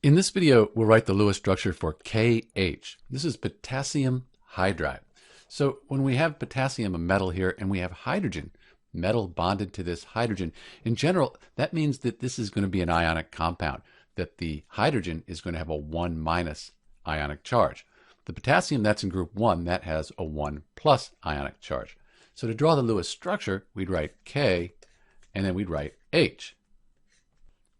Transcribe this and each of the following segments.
In this video, we'll write the Lewis structure for KH. This is potassium hydride. So when we have potassium, a metal here, and we have hydrogen, metal bonded to this hydrogen, in general, that means that this is going to be an ionic compound, that the hydrogen is going to have a 1- ionic charge. The potassium that's in group 1, that has a 1+ ionic charge. So to draw the Lewis structure, we'd write K, and then we'd write H.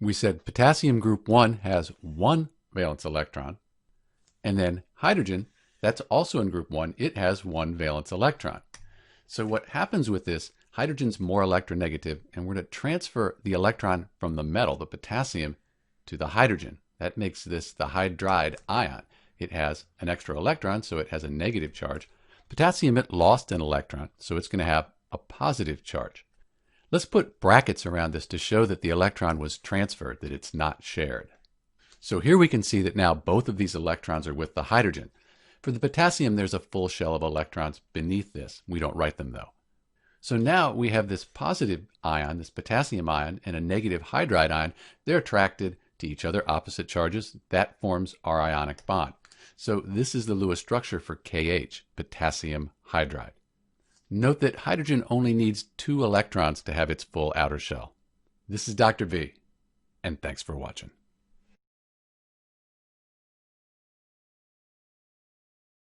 We said potassium group 1 has 1 valence electron, and then hydrogen, that's also in group 1, it has 1 valence electron. So what happens with this, hydrogen's more electronegative, and we're going to transfer the electron from the metal, the potassium, to the hydrogen. That makes this the hydride ion. It has an extra electron, so it has a negative charge. Potassium, it lost an electron, so it's going to have a positive charge. Let's put brackets around this to show that the electron was transferred, that it's not shared. So here we can see that now both of these electrons are with the hydrogen. For the potassium, there's a full shell of electrons beneath this. We don't write them though. So now we have this positive ion, this potassium ion, and a negative hydride ion. They're attracted to each other, opposite charges. That forms our ionic bond. So this is the Lewis structure for KH, potassium hydride. Note that hydrogen only needs 2 electrons to have its full outer shell. This is Dr. V, and thanks for watching.